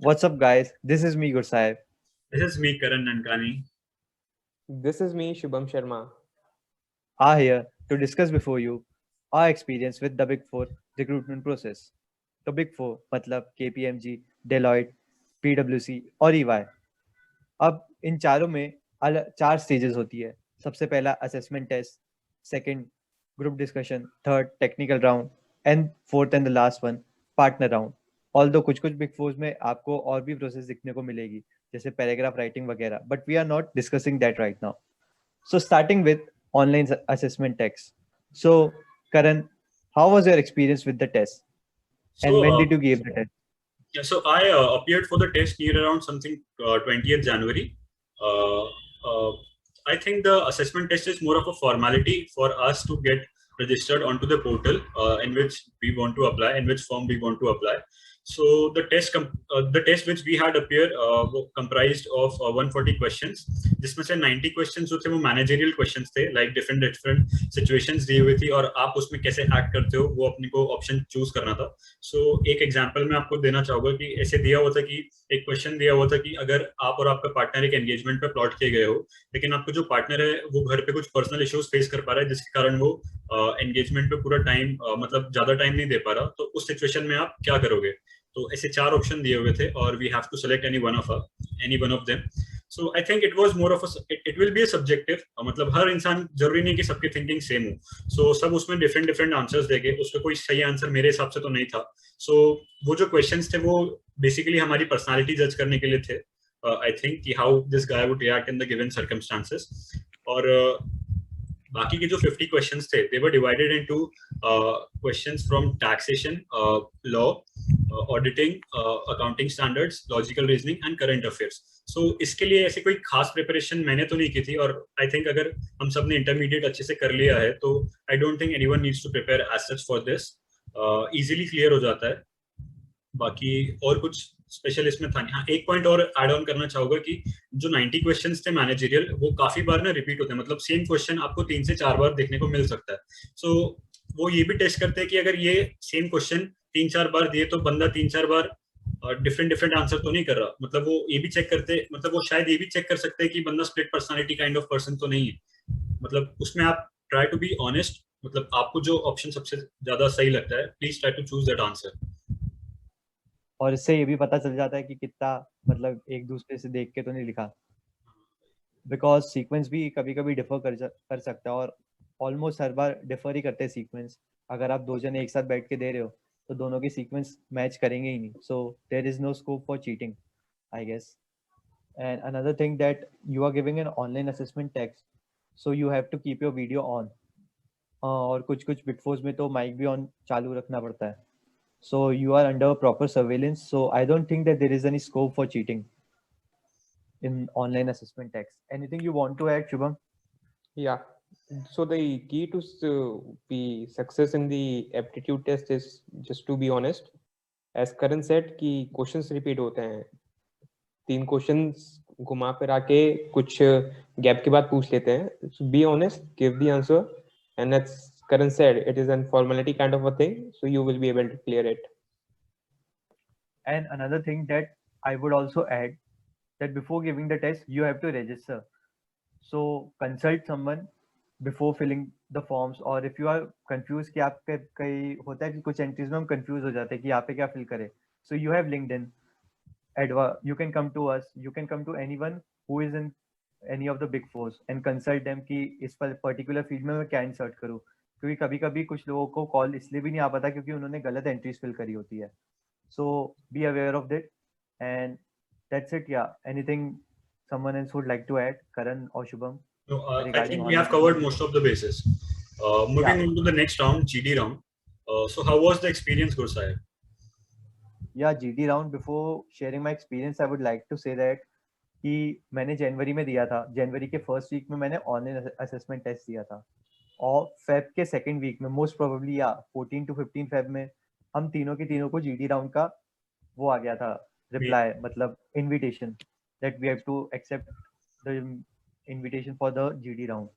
What's up, guys? This is me, Gursaheb. This is me, Karan and This is me, Shubham Sharma. Are here to discuss before you our experience with the Big Four recruitment process. तो Big Four मतलब KPMG, Deloitte, PwC और EY. अब इन चारों में अलग 4 stages होती है. सबसे पहला assessment test, second group discussion, third technical round and fourth and the last one partner round. Although कुछ कुछ बिग फोर्स में आपको और भी प्रोसेस दिखने को मिलेगी जैसे पैराग्राफ राइटिंग वगैरह, but we are not discussing that right now. So starting with online assessment text. So Karan, how was your experience with the test? And when did you give the test? Yeah, so I appeared for the test near around something 20th January. I think the assessment test is more of a formality for us to get registered onto the portal in which we want to apply, in which form we want to apply. So the test which we had appear comprised of 140 questions, जिसमें से 90 questions जो थे वो managerial questions थे, like different situations दी हुई थी और आप उसमें कैसे act करते हो वो अपने को option choose करना था. So एक example मैं आपको देना चाहूँगा कि ऐसे दिया हुआ था कि एक question दिया हुआ था कि अगर आप और आपका partner एक engagement पे plot किए गए हो, लेकिन आपका जो partner है वो घर पे कुछ personal issues face कर पा रहा है जिसके कारण वो engagement पे पूरा time मतलब ज़्यादा time नहीं दे पा रहा, तो उस situation में आप क्या करोगे? तो ऐसे 4 ऑप्शन दिए हुए थे और we have to select any one of them. So I think it was more of it will be a subjective, मतलब हर इंसान जरूरी नहीं कि सबकी थिंकिंग सेम हो. सो सब उसमें डिफरेंट आंसर्स देंगे, उसका कोई सही आंसर मेरे हिसाब से तो नहीं था. सो वो जो क्वेश्चंस थे वो बेसिकली हमारी पर्सनालिटी जज करने के लिए थे. आई थिंक कि how this guy would react in the given circumstances. और बाकी के जो 50 क्वेश्चंस थे they were divided into questions from taxation, law, auditing, accounting standards, logical reasoning and current affairs. So इसके लिए ऐसे कोई खास प्रिपरेशन मैंने तो नहीं की थी और आई थिंक अगर हम सब ने इंटरमीडिएट अच्छे से कर लिया है तो I don't think anyone needs to prepare as such for this. Easily clear हो जाता है. बाकी और कुछ स्पेशल इसमें था नहीं. हाँ, एक पॉइंट और ऐड ऑन करना चाहूंगा कि जो 90 क्वेश्चंस थे मैनेजरियल वो काफी बार ना रिपीट होते हैं, मतलब सेम क्वेश्चन आपको 3 से 4 बार देखने को मिल सकता है. सो वो ये भी टेस्ट करते हैं कि अगर ये सेम क्वेश्चन 3-4 बार दिए तो बंदा 3-4 बार डिफरेंट आंसर तो नहीं कर रहा. मतलब वो ये भी चेक करते, मतलब वो शायद ये भी चेक कर सकते हैं कि बंदा split personality kind of person तो नहीं है. मतलब उसमें आप ट्राई टू बी ऑनेस्ट, मतलब आपको जो ऑप्शन सबसे ज्यादा सही लगता है please try to choose that answer. और इससे ये भी पता चल जाता है कि कितना मतलब एक दूसरे से देख के तो नहीं लिखा, बिकॉज सीक्वेंस भी कभी कभी डिफर कर सकता है और ऑलमोस्ट हर बार डिफर ही करते हैं सीक्वेंस. अगर आप 2 जने एक साथ बैठ के दे रहे हो तो दोनों के सीक्वेंस मैच करेंगे ही नहीं. So there is no scope for cheating, I guess. And another thing that you are giving an online assessment text, so you have to keep your video on. और कुछ कुछ बिग फोर्स में तो mic भी on चालू रखना पड़ता है. So you are under proper surveillance. So I don't think that there is any scope for cheating in online assessment text. Anything you want to add, Shubham? Yeah. So the key to be success in the aptitude test is just to be honest. As Karan said, कि questions repeat होते हैं. 3 questions घुमा फिर आके कुछ gap के बाद पूछ लेते हैं. So be honest, give the answer, and as Karan said, it is a formality kind of a thing, so you will be able to clear it. And another thing that I would also add, that before giving the test, you have to register. So consult someone before filling the forms. और if you are confused कि आप कई होता है कि कुछ entries में हम कंफ्यूज हो जाते हैं कि यहाँ पे क्या फिल करें. So you have LinkedIn. You can come to us. You can come to anyone who is in any of the big fours and consult them कि इस पर्टिकुलर फील्ड में मैं क्या इंसर्ट करूँ. क्योंकि कभी कभी कुछ लोगों को कॉल इसलिए भी नहीं आ पाता क्योंकि उन्होंने गलत एंट्रीज फिल करी होती है. So be aware of that. And that's it. Yeah. Anything someone else would like to add, Karan or Shubham? No, I think we have covered most of the bases. Moving on to the next round, GD round. So how was the experience, Gursaheb? Yeah, GD round. Before sharing my experience, I would like to say that कि मैंने जनवरी में दिया था. जनवरी के first week में मैंने online assessment test दिया था और फेब के सेकंड वीक में मोस्ट प्रोबेबली या 14 to 15 फेब में हम तीनों के तीनों को जीडी राउंड का वो आ गया था रिप्लाई, मतलब invitation, that we have to accept the invitation for the GD round.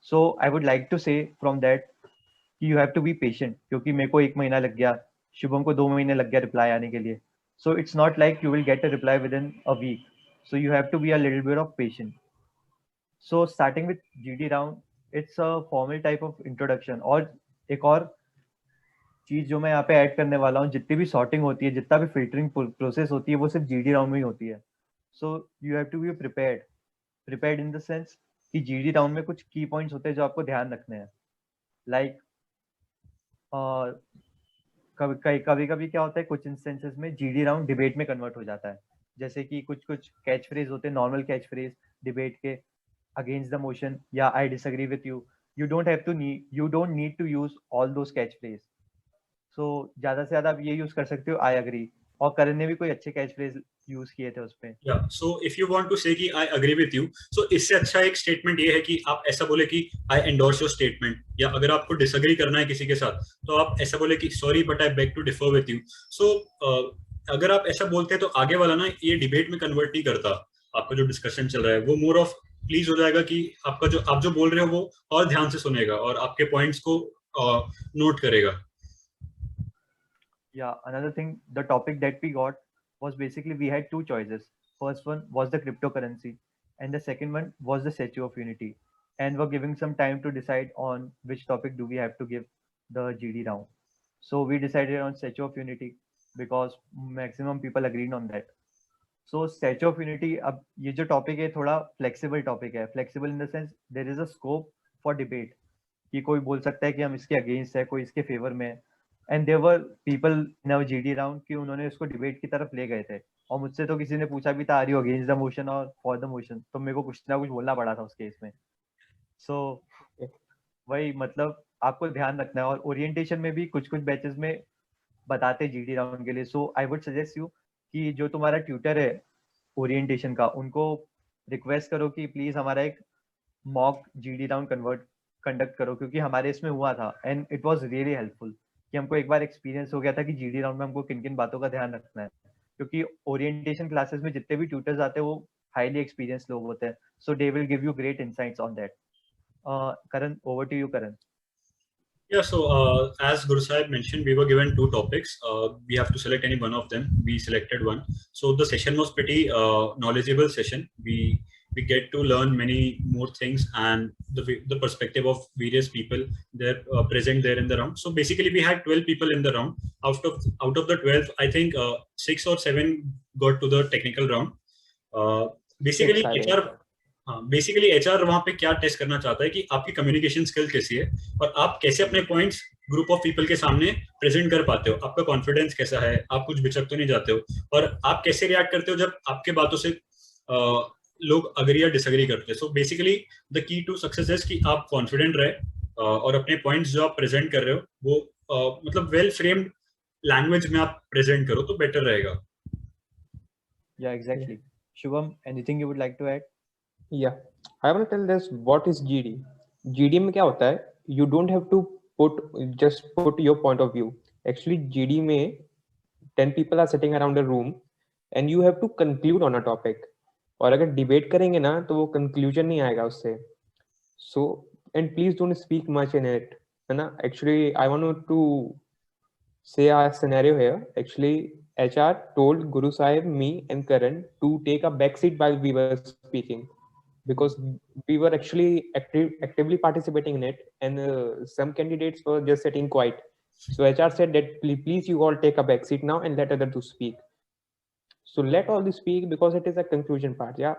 So I would like to say from that कि you have to be patient, क्योंकि मेरे को 1 महीना लग गया, शुभम को 2 महीने लग गया रिप्लाई आने के लिए. So it's not like you will get a reply within a week. So you have to be a little bit of patient. So starting with GD round, it's a formal type of introduction. और एक और चीज जो मैं यहाँ पे add करने वाला हूँ, जितनी भी सॉर्टिंग होती है, जितना भी फिल्टरिंग प्रोसेस होती है, वो सिर्फ जीडी राउंड में ही होती है. So you have to be prepared in the sense कि जीडी राउंड में कुछ की पॉइंट्स होते हैं जो आपको ध्यान रखने हैं. लाइक कभी कभी क्या होता है, कुछ इंस्टेंसेस में जीडी राउंड डिबेट में कन्वर्ट हो जाता है. जैसे कि कुछ कैच फ्रेज होते हैं, नॉर्मल कैच फ्रेज डिबेट के, अगेंस्ट द मोशन या I disagree with you. You don't need to use all those catch phrase. So ज्यादा से ज्यादा आप ये यूज कर सकते हो, आई अग्री. और करण ने भी कोई अच्छे कैच फ्रेज यूज किए थे उस पे. So if you want to say कि I agree with you, so इससे अच्छा एक स्टेटमेंट ये है कि आप ऐसा बोले कि आई एंडोर्स योर स्टेटमेंट, या अगर आपको डिसएग्री करना है किसी के साथ तो आप ऐसा बोले कि sorry but I beg to differ with you. So अगर आप ऐसा बोलते हैं तो आगे वाला ना ये डिबेट में कन्वर्ट नहीं करता. आपका जो डिस्कशन चल रहा है वो मोर ऑफ प्लीज हो जाएगा कि आपका जो आप जो बोल रहे हो वो और ध्यान से सुनेगा और आपके पॉइंट्स को नोट करेगा. Yeah, another thing, the topic that we got was basically we had two choices. First one was the cryptocurrency, and the second one was the Statue of Unity. And we're giving some time to decide on which topic do we have to give the GD round. So we decided on Statue of Unity because maximum people agreed on that. So Statue of Unity, अब ये जो topic है थोड़ा flexible topic है. Flexible in the sense there is a scope for debate. कि कोई बोल सकता है कि हम इसके अगेंस्ट है, कोई इसके फेवर में है. And there were people in our GD round कि उन्होंने उसको डिबेट की तरफ ले गए थे. और मुझसे तो किसी ने पूछा भी था, are you against the motion और फॉर द मोशन, तो मेरे को कुछ ना कुछ बोलना पड़ा था उस केस में. सो वही मतलब आपको ध्यान रखना है. और ओरिएंटेशन में भी कुछ बैचेस में बताते जीडी राउंड के लिए. सो आई वुड सजेस्ट यू कि जो तुम्हारा ट्यूटर है ओरिएंटेशन का, उनको रिक्वेस्ट करो कि प्लीज हमारा एक मॉक जीडी राउंड कंडक्ट करो, क्योंकि हमारे इसमें हुआ था and it was really helpful. कि हमको एक बार एक्सपीरियंस हो गया था कि जीडी राउंड में हमको किन किन बातों का ध्यान रखना है, क्योंकि ओरिएंटेशन क्लासेस में जितने भी ट्यूटर्स आते हैं वो हाईली एक्सपीरियंस लोग होते हैं. So they will give you great insights on that. Karan, over to you, Karan. Yeah, so as Gursaheb mentioned, we were given two topics. We have to select any one of them. We selected one. So the session was pretty knowledgeable session. We get to learn many more things and the perspective of various people there present there in the round. So basically, we had 12 people in the round. Out of the 12, I think 6 or 7 got to the technical round. Basically, HR वहाँ पे क्या test करना चाहता है कि आपकी communication skill कैसी है और आप कैसे अपने पॉइंट्स ग्रुप ऑफ पीपल के सामने प्रेजेंट कर पाते हो. आपका कॉन्फिडेंस कैसा है, आप कुछ बिचक तो नहीं जाते हो, और आप कैसे रिएक्ट करते हो जब आपके बातों से लोग अग्री या डिसएग्री करते हैं. So basically the key to success है कि आप कॉन्फिडेंट रहे और अपने पॉइंट्स जो आप प्रेजेंट कर रहे हो वो मतलब वेल फ्रेम्ड लैंग्वेज में आप प्रेजेंट करो तो बेटर रहेगा. Yeah, exactly. Shubham, anything you would like to add? Yeah, I want to tell this what is GD. GD में क्या होता है? You don't have to put your point of view. Actually, GD में 10 people are sitting around a room and you have to conclude on a topic. और अगर debate करेंगे ना तो वो कंक्लूजन नहीं आएगा उससे. So and please don't speak much in it, है ना? Actually, I want to say a scenario here. Actually, HR told Gursaheb, me and Karan to take a backseat while we were speaking, because we were actually actively participating in it, and some candidates were just sitting quiet. So HR said that please you all take a back seat now and let others to speak. So let all this speak because it is a conclusion part. Yeah.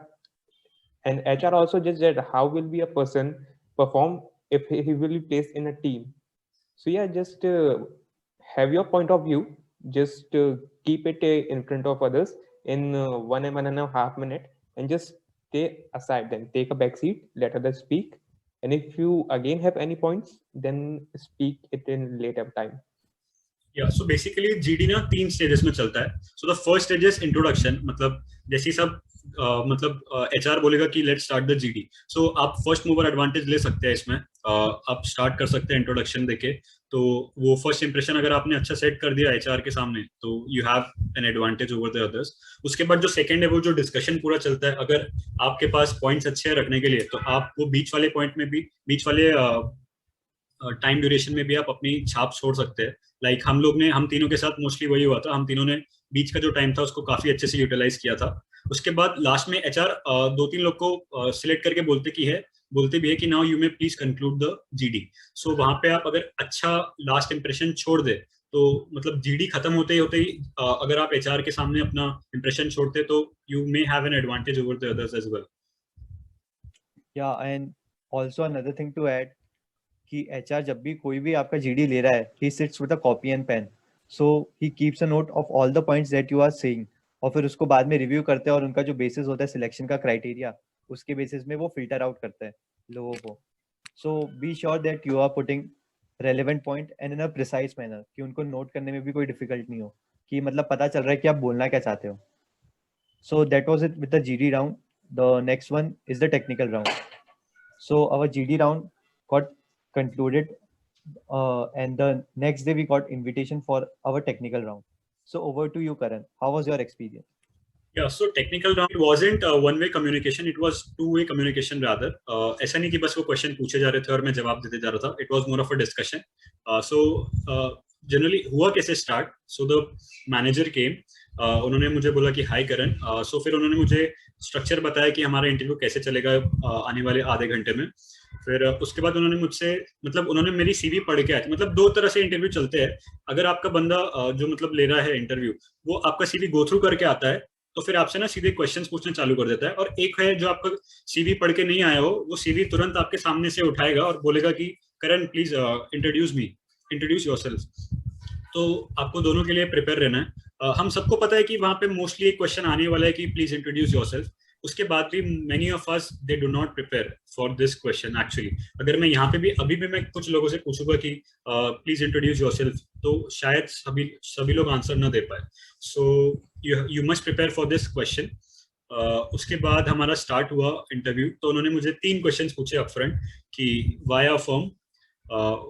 And HR also just said how will be a person perform if he will be placed in a team. So yeah, just have your point of view, just keep it in front of others in 1.5 minutes, and just stay aside, then take a back seat, let others speak, and if you again have any points then speak it in later time. Yeah, so basically GD ना 3 stages में चलता है. So the first stage is introduction, मतलब जैसे सब मतलब HR बोलेगा कि let's start the GD. So आप first mover advantage ले सकते हैं इसमें. आप start कर सकते हैं introduction देके. तो वो first impression अगर आपने अच्छा set कर दिया HR के सामने तो you have an advantage over the others. उसके बाद जो second है वो जो discussion पूरा चलता है, अगर आपके पास points अच्छे रखने के लिए तो आप वो बीच वाले point में भी, बीच वाले टाइम ड्यूरेशन में भी आप अपनी छाप छोड़ सकते हैं. लाइक हम तीनों के साथ मोस्टली वही हुआ था. हम तीनों ने बीच का जो टाइम था उसको काफी अच्छे से यूटिलाइज किया था। उसके बाद लास्ट में एचआर 2-3 लोग को सिलेक्ट करके बोलते भी है कि now you may please conclude the GD. So वहां पे आप अगर अच्छा लास्ट इंप्रेशन छोड़ दे तो मतलब जीडी खत्म होते ही अगर आप एचआर के सामने अपना इंप्रेशन छोड़ते तो you may have an advantage over the others as well. या and also another thing to add कि एचआर जब भी कोई भी आपका जीडी ले रहा है, he sits with a copy and pen, so he keeps a note of all the points that you are saying, और फिर उसको बाद में रिव्यू करते हैं और उनका जो बेसिस होता है सिलेक्शन का क्राइटेरिया, उसके बेसिस में वो फिल्टर आउट करते हैं लोगों को। So be sure that you are putting relevant point and in a precise manner, कि उनको नोट करने में भी कोई डिफिकल्ट नहीं हो, कि मतलब पता चल रहा है कि आप बोलना क्या चाहते हो। So that was it with the GD round. The next one is the technical round. So our GD round got concluded, and the next day we got invitation for our technical round. So over to you, Karan. How was your experience? Yeah, so technical round wasn't one-way communication, it was two-way communication rather. ऐसा नहीं कि बस वो question पूछे जा रहे थे और मैं जवाब देते जा रहा था. It was more of a discussion. So generally हुआ कैसे start? So the manager came. उन्होंने मुझे बोला कि हाय करण. So फिर उन्होंने मुझे स्ट्रक्चर बताया कि हमारा इंटरव्यू कैसे चलेगा आने वाले आधे घंटे में. फिर उसके बाद उन्होंने मुझसे मतलब उन्होंने मेरी सीवी पढ़ के आए. मतलब दो तरह से इंटरव्यू चलते हैं. अगर आपका बंदा जो मतलब ले रहा है इंटरव्यू वो आपका सीवी गो थ्रू करके आता है तो फिर आपसे ना सीधे क्वेश्चंस पूछना चालू कर देता है. और एक है जो आपका सीवी पढ़ के नहीं आया हो, वो सीवी तुरंत आपके सामने से उठाएगा और बोलेगा कि करण प्लीज इंट्रोड्यूस योरसेल्फ. तो आपको दोनों के लिए प्रिपेयर रहना है. हम सबको पता है कि वहां पे मोस्टली एक क्वेश्चन आने वाला है कि प्लीज इंट्रोड्यूस योरसेल्फ. उसके बाद भी many of us they do not prepare for this question actually. अगर मैं यहाँ पे भी अभी भी मैं कुछ लोगों से पूछूंगा कि प्लीज इंट्रोड्यूस योरसेल्फ तो शायद सभी लोग आंसर ना दे पाए. So you must prepare for this question. उसके बाद हमारा स्टार्ट हुआ इंटरव्यू. तो उन्होंने मुझे 3 क्वेश्चन पूछे अपफ्रंट कि why our firm,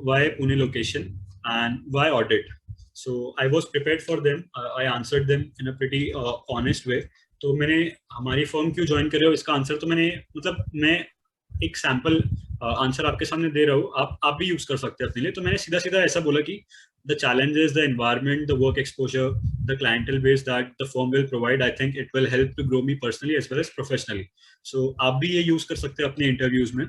why Pune location and why audit. So I was prepared for them. I answered them in a pretty honest way. तो मैंने हमारी फर्म क्यों ज्वाइन कर रहे हो इसका आंसर तो मैंने मतलब मैं एक सैंपल आंसर आपके सामने दे रहा हूँ, आप भी यूज कर सकते हैं अपने लिए. तो मैंने सीधा सीधा ऐसा बोला कि the challenges, the environment, the work exposure, the clientele base that the firm will provide, I think it will help to grow me personally as well as professionally. So आप भी ये यूज कर सकते हैं अपने इंटरव्यूज में.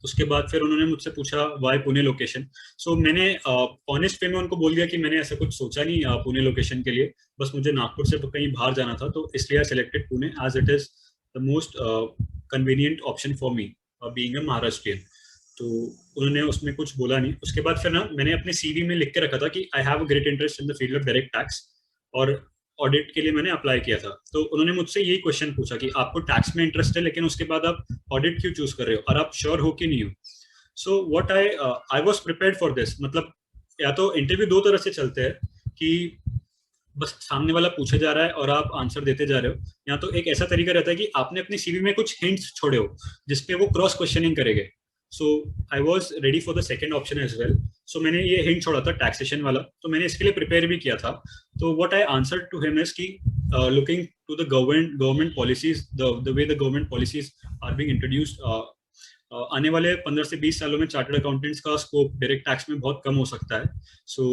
उसके बाद फिर उन्होंने मुझसे पूछा वाई पुणे लोकेशन. सो मैंने ऑनेस्ट वे में उनको बोल दिया कि मैंने ऐसा कुछ सोचा नहीं पुणे लोकेशन के लिए, बस मुझे नागपुर से कहीं बाहर जाना था तो इसलिए I selected Pune as it is the most convenient option for me being a Maharashtrian. तो उन्होंने उसमें कुछ बोला नहीं. उसके बाद फिर ना मैंने अपने सीवी में लिख के रखा था कि I have a great interest in the field of direct tax और ऑडिट के लिए मैंने अप्लाई किया था. तो उन्होंने मुझसे यही क्वेश्चन पूछा कि आपको टैक्स में इंटरेस्ट है लेकिन उसके बाद आप ऑडिट क्यों चूज कर रहे हो और आप श्योर हो कि नहीं हो. सो what I was prepared for this. मतलब या तो इंटरव्यू दो तरह से चलते हैं कि बस सामने वाला पूछे जा रहा है और आप आंसर देते जा रहे हो, या तो एक ऐसा तरीका रहता है कि आपने अपनी सीवी में कुछ हिंट्स छोड़े हो जिसपे वो क्रॉस क्वेश्चनिंग करेंगे. So I was ready for the second option as well. So मैंने ये हिंट छोड़ा था टैक्सेशन वाला, तो मैंने इसके लिए प्रिपेयर भी किया था. तो what I answer to him is कि looking to the government policies, the way the government policies are being introduced, आने वाले 15 से 20 सालों में चार्टर्ड अकाउंटेंट्स का स्कोप डायरेक्ट टैक्स में बहुत कम हो सकता है. So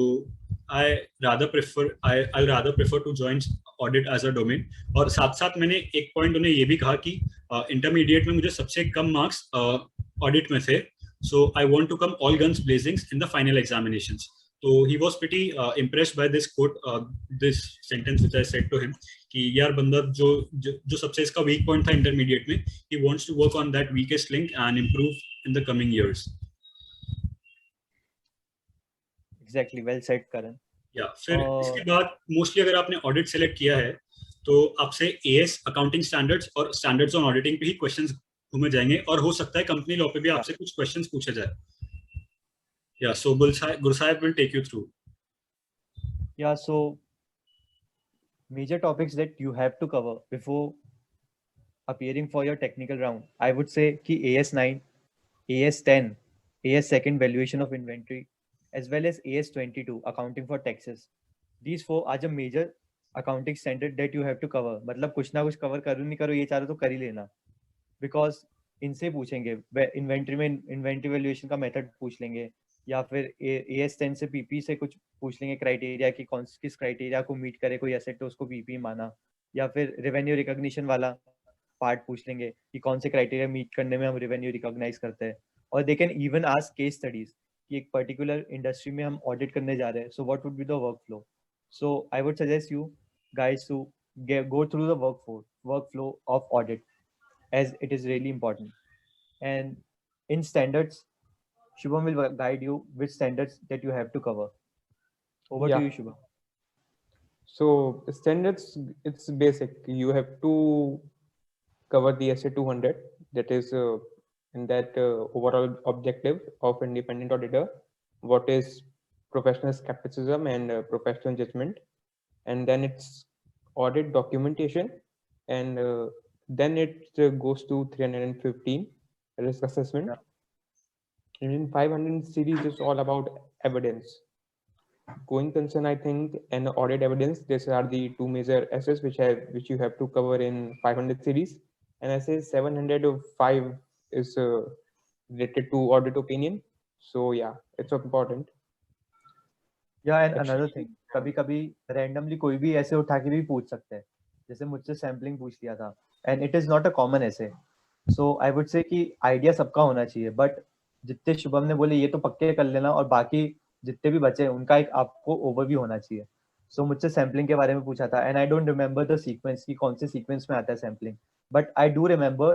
I rather prefer to join audit as a domain. और साथ साथ मैंने एक पॉइंट उन्हें ये भी कहा कि इंटरमीडिएट में मुझे सबसे कम मार्क्स ऑडिट में थे. So I want to come all guns blazing in the final examinations. तो he was pretty impressed by this quote, this sentence which I said to him कि यार बंदा जो सबसे इसका वीक पॉइंट था इंटरमीडिएट में, he wants to work on that weakest link and improve in the coming years. Exactly, well said, Karan. Yeah, फिर इसके बाद मोस्टली अगर आपने ऑडिट सेलेक्ट किया है तो आपसे एएस अकाउंटिंग स्टैंडर्ड्स और स्टैंडर्ड्स ऑन ऑडिटिंग पे ही क्वेश्चंस घूमे जाएंगे और हो सकता है कंपनी लॉ पे भी आपसे कुछ क्वेश्चंस पूछे जाए. Yeah, so Gursaheb will take you through. Yeah, so major topics that you have to cover before appearing for your technical round, I would say कि AS9, AS10, AS second valuation of inventory, as well as AS22 accounting for taxes. These 4 are the major accounting standard that you have to cover. मतलब कुछ ना कुछ cover करो नहीं करो ये चारों तो कर ही लेना, because इनसे पूछेंगे. इन्वेंट्री में इन्वेंट्री वैल्यूएशन का मेथड पूछ लेंगे, या फिर AS10 से PP से कुछ पूछ लेंगे क्राइटेरिया कि किस क्राइटेरिया को मीट करे कोई एसेट तो उसको पीपी माना, या फिर रेवेन्यू रिकॉग्निशन वाला पार्ट पूछ लेंगे कि कौन से क्राइटेरिया मीट करने में हम रेवेन्यू रिकॉग्नाइज करते हैं। और they can even ask case studies कि एक पर्टिकुलर इंडस्ट्री में हम ऑडिट करने जा रहे हैं, so what would be the work flow. So I would suggest you guys to go through the workflow of audit, as it is really important. And in standards, Shubham will guide you which standards that you have to cover. Over to you, Shubham. So standards, it's basic. You have to cover the SA 200, that is in that overall objective of independent auditor, what is professional skepticism and professional judgment, and then it's audit documentation, and then it goes to 315 risk assessment. And in 500 series is all about evidence. Going concern, I think, and audit evidence, these are the two major assets which you have to cover in 500 series. And I say 705 is related to audit opinion. So yeah, it's important. Yeah, and another thing, कभी-कभी randomly कोई भी ऐसे उठा के भी पूछ सकते हैं, जैसे मुझसे सैम्पलिंग पूछ लिया था, and it is not a common essay. So I would say कि आइडिया सबका होना चाहिए, बट जितने शुभम ने बोले ये तो पक्के कर लेना, और बाकी जितने भी बचे उनका एक आपको ओवरव्यू होना चाहिए। सो मुझसे सैम्पलिंग के बारे में पूछा था, and I don't remember the sequence कि कौन से सीक्वेंस में आता है sampling, but I do remember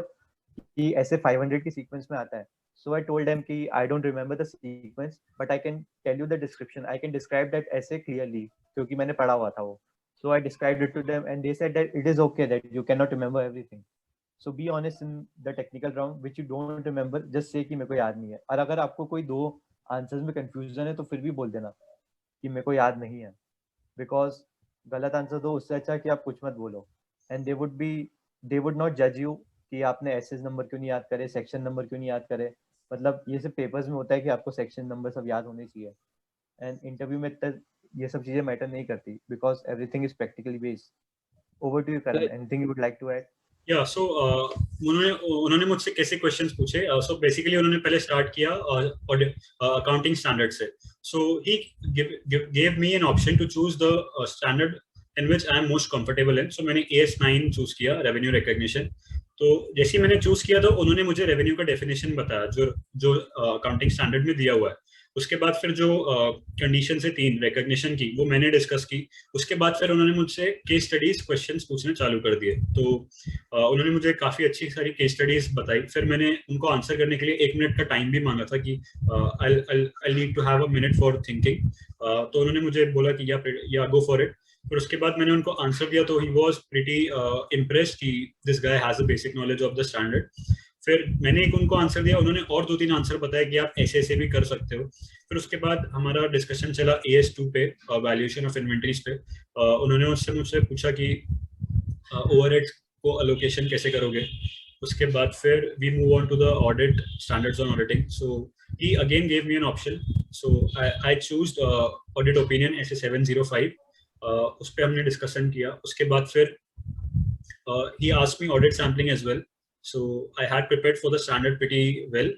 कि ऐसे 500 की सीक्वेंस में आता है। So I told them कि I don't remember the sequence, but I can tell you the description. I can describe that essay clearly क्योंकि मैंने पढ़ा हुआ था वो. So I described it to them, and they said that it is okay that you cannot remember everything. So be honest in the technical round, which you don't remember. Just say कि मेरे को याद नहीं है. और अगर आपको कोई दो आंसर्स में कंफ्यूजन है तो फिर भी बोल देना कि मेरे को याद नहीं है, बिकॉज गलत आंसर दो उससे अच्छा कि आप कुछ मत बोलो, एंड दे वुड नॉट जज यू कि आपने एसएस नंबर क्यों नहीं याद करे, सेक्शन नंबर क्यों नहीं याद करे। मतलब ये सब पेपर्स में होता है कि आपको सेक्शन नंबर सब याद होने चाहिए, एंड इंटरव्यू में तक ये सब चीजें मैटर नहीं करती, because everything is practically based. Over to you Karan, anything you would like to add? Yeah so उन्होंने मुझसे कैसे क्वेश्चंस पूछे। सो बेसिकली उन्होंने पहले स्टार्ट किया अकाउंटिंग स्टैंडर्ड से। So he give me an option to choose the standard in which I am most comfortable in. So मैंने AS9 choose किया, रेवेन्यू रिकॉग्निशन। तो जैसे मैंने चूज किया तो उन्होंने मुझे रेवेन्यू का डेफिनेशन बताया जो अकाउंटिंग स्टैंडर्ड में दिया हुआ है। उसके बाद फिर जो कंडीशन है 3 रिकॉग्निशन की, वो मैंने डिस्कस की। उसके बाद फिर उन्होंने मुझसे केस स्टडीज क्वेश्चंस पूछने चालू कर दिए। तो उन्होंने मुझे काफी अच्छी सारी केस स्टडीज बताई। फिर मैंने उनको आंसर करने के लिए 1 मिनट का टाइम भी मांगा था कि I need to have a minute for thinking. तो उन्होंने मुझे बोला कि या गो फॉर इट। फिर उसके बाद मैंने उनको आंसर दिया तो ही वाज प्रीटी इम्प्रेस्ड कि this guy has a basic knowledge of the standard. फिर मैंने एक उनको आंसर दिया, उन्होंने और 2-3 आंसर बताया कि आप ऐसे ऐसे भी कर सकते हो। फिर उसके बाद हमारा डिस्कशन चला AS2 पे, वैल्यूएशन ऑफ इन्वेंटरीज पे। उन्होंने मुझसे पूछा कि ओवरहेड्स को अलोकेशन कैसे करोगे। उसके बाद फिर we move on to the audit standards on auditing. So he again gave me an option. So I choose audit opinion SA705। उस पर हमने डिस्कशन किया। उसके बाद फिर he asked me audit sampling as well, so I had prepared for the standard pretty well,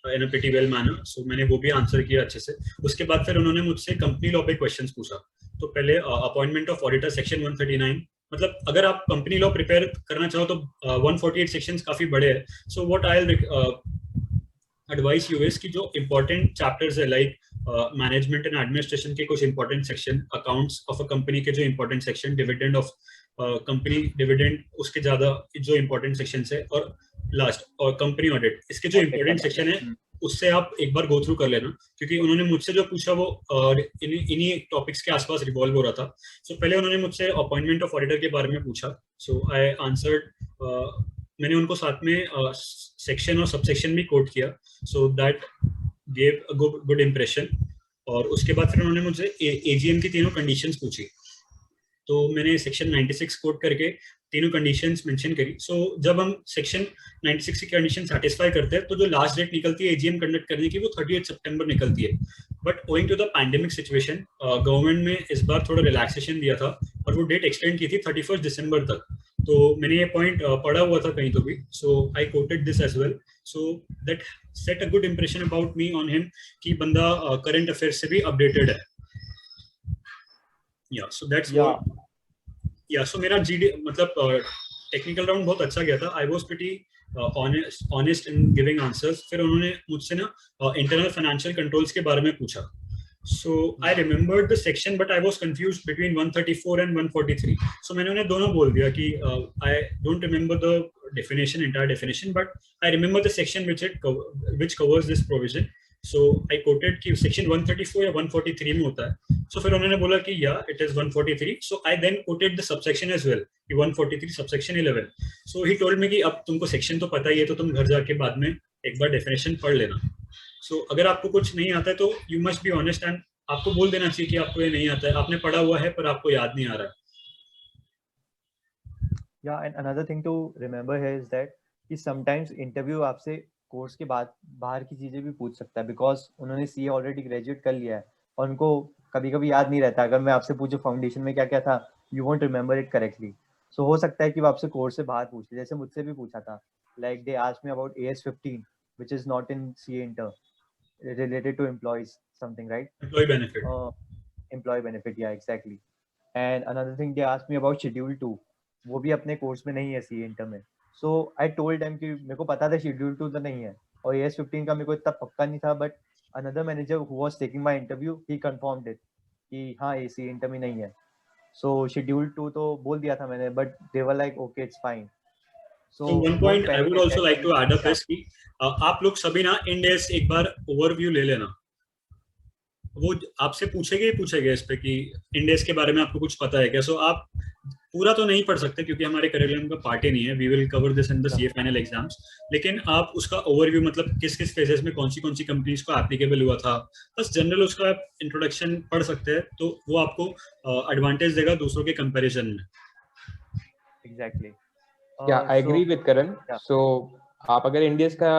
in a pretty well manner. So मैंने वो भी आंसर किया अच्छे से। उसके बाद फिर उन्होंने मुझसे कंपनी लॉ पे क्वेश्चंस पूछा। तो पहले अपॉइंटमेंट ऑफ ऑडिटर सेक्शन 139, मतलब अगर आप कंपनी लॉ प्रिपेयर करना चाहो तो 148 सेक्शंस काफी बड़े हैं। सो what I will advice you is कि जो इंपॉर्टेंट चैप्टर्स है लाइक मैनेजमेंट एंड एडमिनिस्ट्रेशन के कुछ important section, accounts of a company के जो important section, dividend of company dividend उसके ज्यादा जो इंपॉर्टेंट सेक्शन है, और लास्ट और कंपनी ऑडिट, इसके जो इंपॉर्टेंट सेक्शन है उससे आप एक बार गो थ्रू कर लेना, क्योंकि उन्होंने मुझसे जो पूछा वो इन्हीं टॉपिक्स के आसपास रिवॉल्व हो रहा था। सो पहले उन्होंने मुझसे अपॉइंटमेंट ऑफ ऑडिटर के बारे में पूछा। सो आई आंसर्ड। मैंने उनको साथ में सेक्शन और सबसेक्शन भी कोट किया, so that gave a good impression. और उसके बाद फिर उन्होंने मुझसे AGM की तीनों कंडीशंस पूछी। तो मैंने सेक्शन 96 कोट करके तीनों कंडीशंस मेंशन करी। सो जब हम सेक्शन 96 की कंडीशन सेटिस्फाई करते हैं तो जो लास्ट डेट निकलती है AGM कंडक्ट करने की वो 30 सितंबर निकलती है। But owing to the pandemic situation government ने इस बार थोड़ा रिलैक्सेशन दिया था और वो डेट एक्सटेंड की थी 31 दिसंबर तक। तो मैंने ये पॉइंट पढ़ा हुआ था कहीं तो भी, so I quoted this as well. So that set a good impression about me on him कि बंदा करंट अफेयर्स से भी अपडेटेड है। Yeah, so that's Yeah. what. Yeah, so मेरा GD मतलब टेक्निकल राउंड बहुत अच्छा गया था. I was pretty honest in giving answers. फिर उन्होंने मुझसे ना internal financial controls के बारे में पूछा. So I remembered the section, but I was confused between 134 and 143. So मैंने उन्हें दोनों बोल दिया कि I don't remember the entire definition, but I remember the section which covers this provision. So I quoted कि section 134 या 143 में होता है. So फिर उन्होंने बोला कि yeah, it is 143. So I then quoted the subsection as well, कि 143 subsection 11. So he told me कि अब तुमको section तो पता ही है, तो तुम घर जाके बाद में एक बार definition पढ़ लेना. So अगर आपको कुछ नहीं आता है तो you must be honest and आपको बोल देना चाहिए कि आपको ये नहीं आता है, आपने पढ़ा हुआ है पर आपको याद नहीं आ रहा है. Yeah, and another thing to remember here is that कि sometimes interview आपसे कोर्स के बाद बाहर की चीजें भी पूछ सकता है, बिकॉज उन्होंने सीए ऑलरेडी ग्रेजुएट कर लिया है और उनको कभी कभी याद नहीं रहता. अगर मैं आपसे पूछूं फाउंडेशन में क्या क्या था, you won't remember it correctly. So हो सकता है कि वो आपसे कोर्स से बाहर पूछ ले, जैसे मुझसे भी पूछा था. Like they asked me about AS15 which is not in CA inter, related to employees something, right? Employee benefit. Employee benefit, yeah, exactly. And another thing they asked me about schedule 2, वो भी अपने course में नहीं है CA inter में. सो I told them कि मेरे को पता था schedule 2 तो नहीं है और AS15 का मेरे को इतना पक्का नहीं था, but another manager who was taking my interview he confirmed it कि हाँ ये CA इंटर में नहीं है. So schedule 2 तो बोल दिया था मैंने, but they were like okay it's fine. So one point I would also like to add up is कि आप लोग सभी ना इन डेज एक बार ओवरव्यू ले लेना. वो आपसे पूछेंगे इस पे कि इन डेज के बारे में आपको कुछ पता है क्या. सो आप पूरा तो नहीं पढ़ सकते क्योंकि हमारे करिकुलम का पार्ट ही नहीं है. We will cover this in the CA final exams. लेकिन आप उसका ओवरव्यू मतलब किस किस फेजेस में कौन सी कंपनीज को एप्लीकेबल हुआ था, बस जनरल उसका इंट्रोडक्शन पढ़ सकते हैं, तो वो आपको एडवांटेज देगा दूसरों के कंपैरिजन में. Exactly. Yeah, I agree with Karan. Yeah. So आप अगर इंडियस का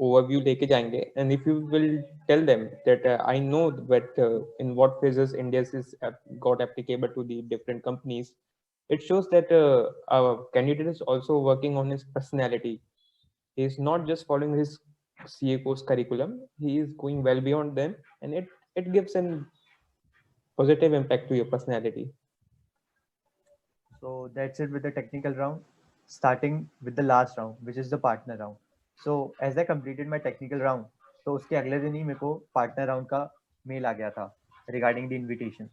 ओवरव्यू लेके जाएंगे and if you will tell them that I know that in what phases Ind AS is got applicable to the different companies, it shows that our candidate is also working on his personality. He is not just following his CA course curriculum, he is going well beyond them, and it gives a positive impact to your personality. So that's it with the technical round, starting with the last round, which is the partner round. So as I completed my technical round, तो उसके अगले दिन ही मेरे को partner round का mail आ गया था regarding the invitation.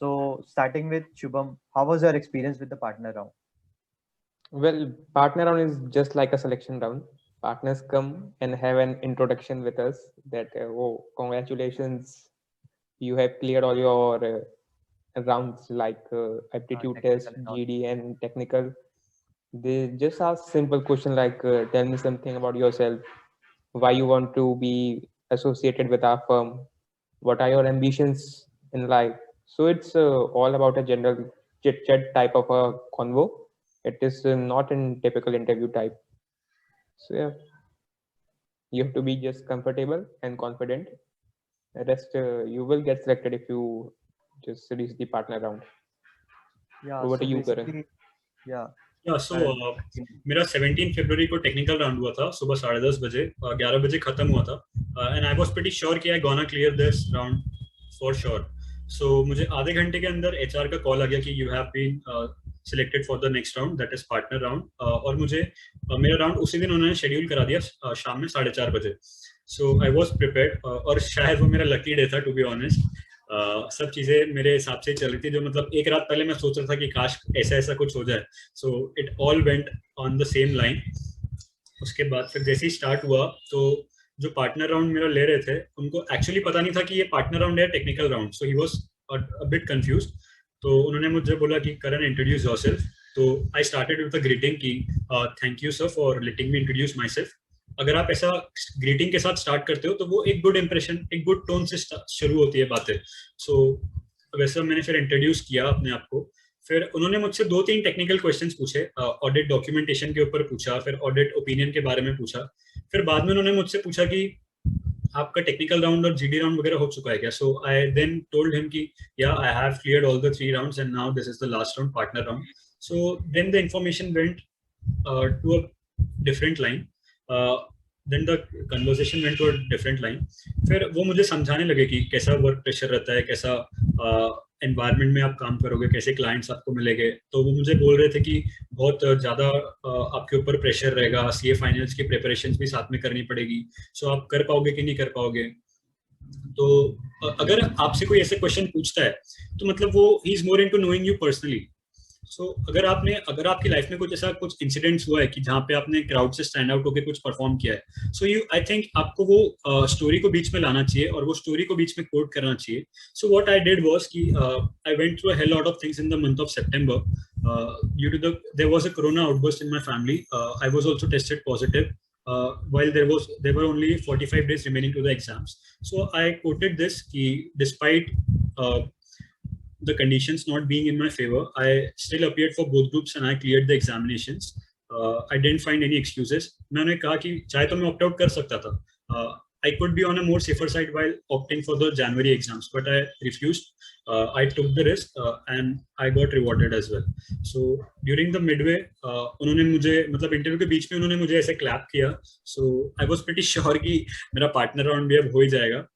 So starting with Shubham, how was your experience with the partner round? Well, partner round is just like a selection round. Partners come and have an introduction with us that oh, congratulations, you have cleared all your rounds like aptitude test, GD and technical. They just ask simple question like tell me something about yourself, why you want to be associated with our firm, what are your ambitions in life. So it's all about a general chit chat type of a convo. It is not in typical interview type. So yeah, you have to be just comfortable and confident. The rest you will get selected if you just reach the partner round. Yeah, Over so to you, Karan. basically, yeah. सो मेरा 17 फरवरी को technical round हुआ था सुबह 10:30 बजे, 11 बजे खत्म हुआ था. And I was pretty sure कि I gonna clear this round for sure. So मुझे आधे घंटे के अंदर एचआर का कॉल आ गया कि you have been selected for the next round, that is partner round. और मुझे मेरा राउंड उसी दिन उन्होंने शेड्यूल करा दिया शाम में 4:30 बजे. सो आई वाज प्रिपेयर्ड और शायद वो मेरा लकी डे था टू बी ऑनेस्ट. सब चीजें मेरे हिसाब से चल रही थी, जो मतलब एक रात पहले मैं सोच रहा था कि काश ऐसा कुछ हो जाए. So it all went on the same line. उसके बाद फिर जैसे ही स्टार्ट हुआ तो जो पार्टनर राउंड मेरा ले रहे थे उनको एक्चुअली पता नहीं था कि ये पार्टनर राउंड है technical round. So he was a bit confused. तो उन्होंने मुझे बोला कि करन इंट्रोड्यूस योरसेल्फ. तो I started with a greeting की thank you sir for letting me introduce myself. अगर आप ऐसा ग्रीटिंग के साथ स्टार्ट करते हो तो वो एक गुड इंप्रेशन, एक गुड टोन से शुरू होती है बातें. सो वैसे मैंने फिर इंट्रोड्यूस किया अपने आप को. फिर उन्होंने मुझसे 2-3 टेक्निकल क्वेश्चंस पूछे. ऑडिट डॉक्यूमेंटेशन के ऊपर पूछा, फिर ऑडिट ओपिनियन के बारे में पूछा. फिर बाद में उन्होंने मुझसे पूछा कि आपका टेक्निकल राउंड और जीडी राउंड वगैरह हो चुका है क्या. So I then told him कि yeah I have cleared all the 3 rounds and now this is the last round, partner round. So then the information went to a different line. then the conversation went to a different line. फिर वो मुझे समझाने लगे कि कैसा work pressure रहता है, कैसा एनवायरनमेंट में आप काम करोगे, कैसे क्लाइंट्स आपको मिलेंगे. तो वो मुझे बोल रहे थे कि बहुत ज़्यादा आपके ऊपर प्रेशर रहेगा, सीए फाइनल्स की प्रिपरेशंस भी साथ में करनी पड़ेगी. सो आप कर पाओगे कि नहीं कर पाओगे. तो अगर आपसे कोई ऐसे क्वेश्चन पूछता है तो मतलब वो he is more into knowing you personally. So अगर आपकी लाइफ में कुछ ऐसा कुछ इंसिडेंट्स हुआ है कि जहाँ पे आपने क्राउड से स्टैंड आउट होकर कुछ परफॉर्म किया है, सो आई थिंक आपको वो स्टोरी को बीच में लाना चाहिए और वो स्टोरी को बीच में कोट करना चाहिए. So what I did was कि I went through a hell lot of things in the month of September. Due to there was a corona outburst in my family. I was also tested positive while there were only 45 days remaining to the exams. So I quoted this कि despite the conditions not being in my favor, I still appeared for both groups and I cleared the examinations. I didn't find any excuses. मैंने कहा कि चाहे तो मैं opt out कर सकता था. I could be on a more safer side while opting for the January exams, but I refused. I took the risk and I got rewarded as well. So during the midway, उन्होंने मुझे मतलब interview के बीच में उन्होंने मुझे ऐसे clap किया. So I was pretty sure कि मेरा पार्टनर राउंड भी अब हो ही जाएगा.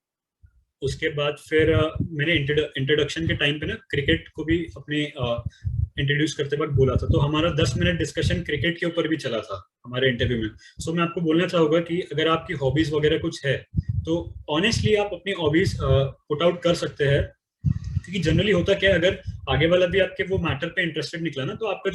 उसके बाद फिर मैंने इंट्रोडक्शन के टाइम पे ना क्रिकेट को भी अपने इंट्रोड्यूस करते वक्त बोला था. तो हमारा 10 मिनट डिस्कशन क्रिकेट के ऊपर भी चला था हमारे इंटरव्यू में. सो मैं आपको बोलना चाहूँगा कि अगर आपकी हॉबीज वगैरह कुछ है तो ऑनेस्टली आप अपनी हॉबीज पुट आउट कर सकते हैं. क्योंकि जनरली होता क्या है, अगर आगे वाला भी आपके वो मैटर पे इंटरेस्टेड निकला ना, तो आपका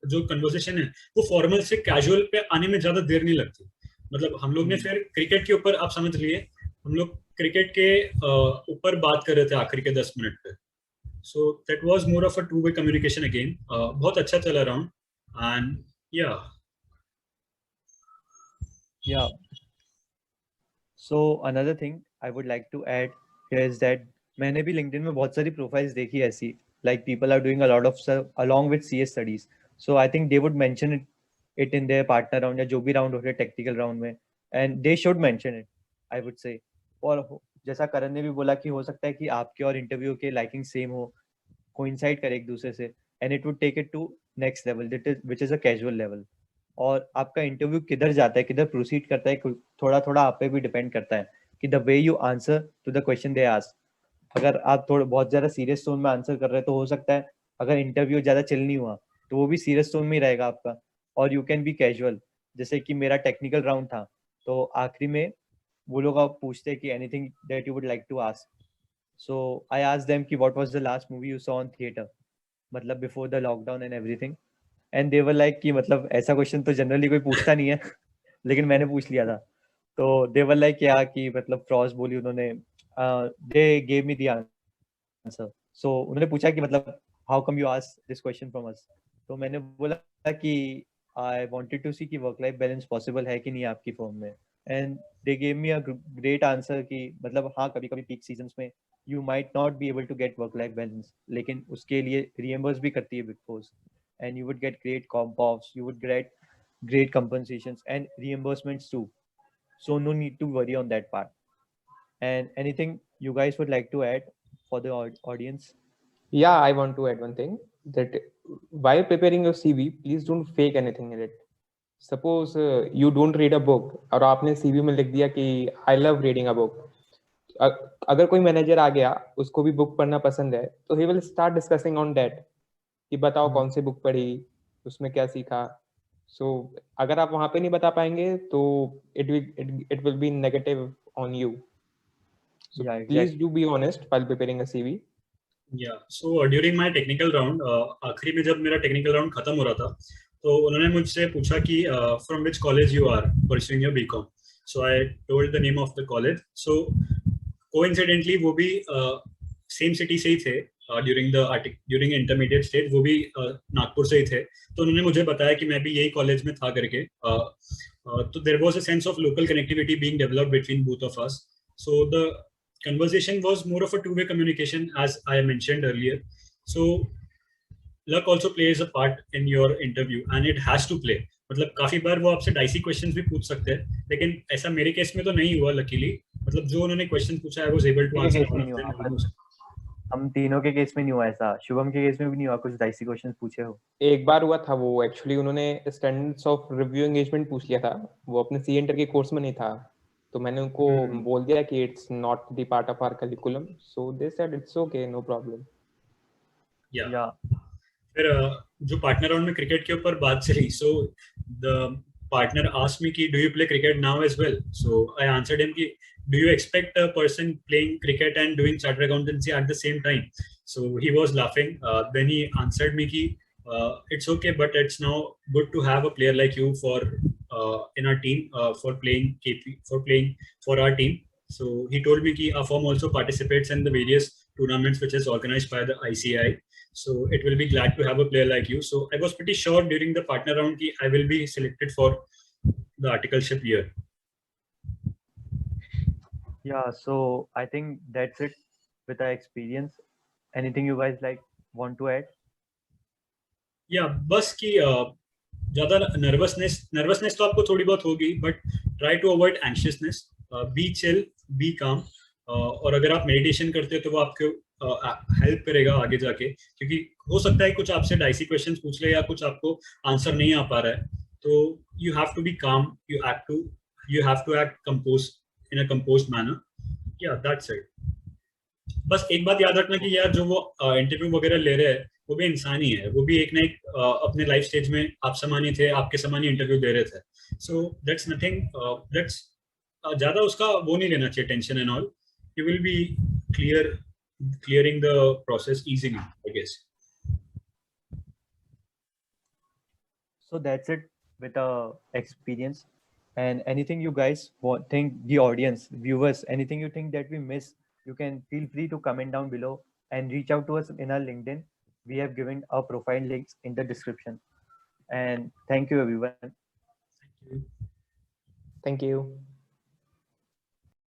जो कन्वर्सेशन है वो फॉर्मल से कैजुअल पे आने में ज्यादा देर नहीं लगती. मतलब हम लोग ने फिर क्रिकेट के ऊपर आप समझ लिए, हम लोग क्रिकेट के ऊपर बात कर रहे थे आखिरी के 10 मिनट पे. So that was more of a two way communication again. बहुत अच्छा चला round and yeah so another thing I would like to add is that मैंने भी लिंक्डइन में बहुत सारी प्रोफाइल्स देखी ऐसी, like people are doing a lot of along with CS studies. So I think they would mention it in their partner round या जो भी राउंड हो रहा है टेक्निकल राउंड में, and they should mention it I would say. और जैसा करण ने भी बोला कि हो सकता है कि आपके और इंटरव्यू के लाइकिंग सेम हो, कोइंसाइड करे एक दूसरे से, and it would take it to next level which is a casual level. और आपका इंटरव्यू किधर जाता है, किधर प्रोसीड करता है, थोड़ा थोड़ा आप पे भी डिपेंड करता है कि the way you answer to the question they ask. अगर आप थोड़ा बहुत ज्यादा सीरियस टोन में आंसर कर रहे हैं तो हो सकता है अगर इंटरव्यू ज्यादा चिल नहीं हुआ तो वो भी सीरियस टोन में ही रहेगा आपका. और यू कैन बी कैजुअल, जैसे कि मेरा टेक्निकल राउंड था तो आखिरी में वो लोग आप पूछते हैं कि anything that you would like to ask. So I asked them कि what was the last movie you saw on theatre, मतलब before the lockdown and everything. And they were like कि मतलब ऐसा क्वेश्चन तो जनरली कोई पूछता नहीं है लेकिन मैंने पूछ लिया था. तो दे वर लाइक क्या कि मतलब फ्रॉस बोली उन्होंने, they gave me the answer. So उन्होंने पूछा कि मतलब how come you ask this question from us. तो मैंने बोला कि आई वांटेड टू सी कि वर्क लाइफ बैलेंस पॉसिबल है कि नहीं आपकी फर्म में. And they gave me a great answer कि मतलब हाँ कभी कभी पीक सीजन्स में you might not be able to get work life balance, लेकिन उसके लिए रिएम्बर्स भी करती है Big4s, and you would get great comp offs, you would get great compensations and reimbursements too. So no need to worry on that part. And anything you guys would like to add for the audience? Yeah, I want to add one thing, that while preparing your CV, please don't fake anything in it. Suppose you don't read a book और आपने CV में लिख दिया कि I love reading a book. अगर कोई manager आ गया, उसको भी बुक पढ़ना पसंद है, तो he will start discussing on that कि बताओ कौन सी बुक पढ़ी, उसमें क्या सीखा. So अगर आप वहाँ पे नहीं बता पाएंगे तो it will be negative on you. So Yeah, please exactly. do be honest while preparing a CV. Yeah, so during my technical round, आखिरी में जब मेरा technical round खत्म हो रहा था, तो उन्होंने मुझसे पूछा कि from which college you are pursuing your BCom. So I told the name of the college. So coincidentally वो भी same city से ही थे. during intermediate stage वो भी नागपुर से ही थे. तो उन्होंने मुझे बताया कि मैं भी यही कॉलेज में था करके. तो there was a sense of local connectivity being developed between both of us. So the conversation was more of a two-way communication, as I mentioned earlier. So luck also plays a part in your interview and it has to play. मतलब काफी बार वो आपसे dicey questions भी पूछ सकते हैं, लेकिन ऐसा मेरे केस में तो नहीं हुआ लकीली. मतलब जो उन्होंने क्वेश्चन पूछा, I was able to answer. हम तीनों के केस में नहीं हुआ ऐसा, शुभम के केस में भी नहीं हुआ कुछ डाइसी क्वेश्चंस पूछे हो? एक बार हुआ था, वो एक्चुअली उन्होंने स्टैंडर्ड्स ऑफ रिव्यू एंगेजमेंट पूछ लिया था, वो अपने सी इंटर के कोर्स में नहीं था, तो मैंने उनको बोल दिया कि it's not the part of our curriculum, so they said it's okay, no problem. या फिर जो पार्टनर राउंड में क्रिकेट के ऊपर बात चली, so the partner asked me ki, do you play cricket now as well? So I answered him ki, do you expect a person playing cricket and doing chartered accountancy at the same time? So he was laughing. Then he answered me ki, it's okay, but it's now good to have a player like you for in our team for playing KP, for playing for our team. So he told me ki our firm also participates in the various tournaments which is organized by the ICI. So it will be glad to have a player like you. So I was pretty sure during the partner round ki I will be selected for the articleship year. Yeah, so I think that's it with our experience. Anything you guys like want to add? Yeah, बस कि ज़्यादा nervousness तो आपको थोड़ी बहुत होगी, but try to avoid anxiousness, be chill, be calm, और अगर आप मेडिटेशन करते हो तो वो आपको हेल्प करेगा आगे जाके, क्योंकि हो सकता है कुछ आपसे डाइसी क्वेश्चंस पूछ ले या कुछ आपको आंसर नहीं आ पा रहा है, तो you have to be calm, you have to act compose in a composed manner. Yeah that's it. बस एक बात याद रखना कि यार जो वो इंटरव्यू वगैरह ले रहे हैं वो भी इंसान ही है, वो भी एक ना एक अपने लाइफ स्टेज में आप समान ही थे, आपके समान ही इंटरव्यू दे रहे थे. सो दैट्स नथिंग, दैट्स ज्यादा उसका वो नहीं लेना चाहिए tension and all. You will be clearing the process easily, I guess. So that's it with experience. And anything you guys think, the audience, viewers, anything you think that we miss, you can feel free to comment down below and reach out to us in our LinkedIn. We have given our profile links in the description. And thank you everyone. Thank you. Thank you.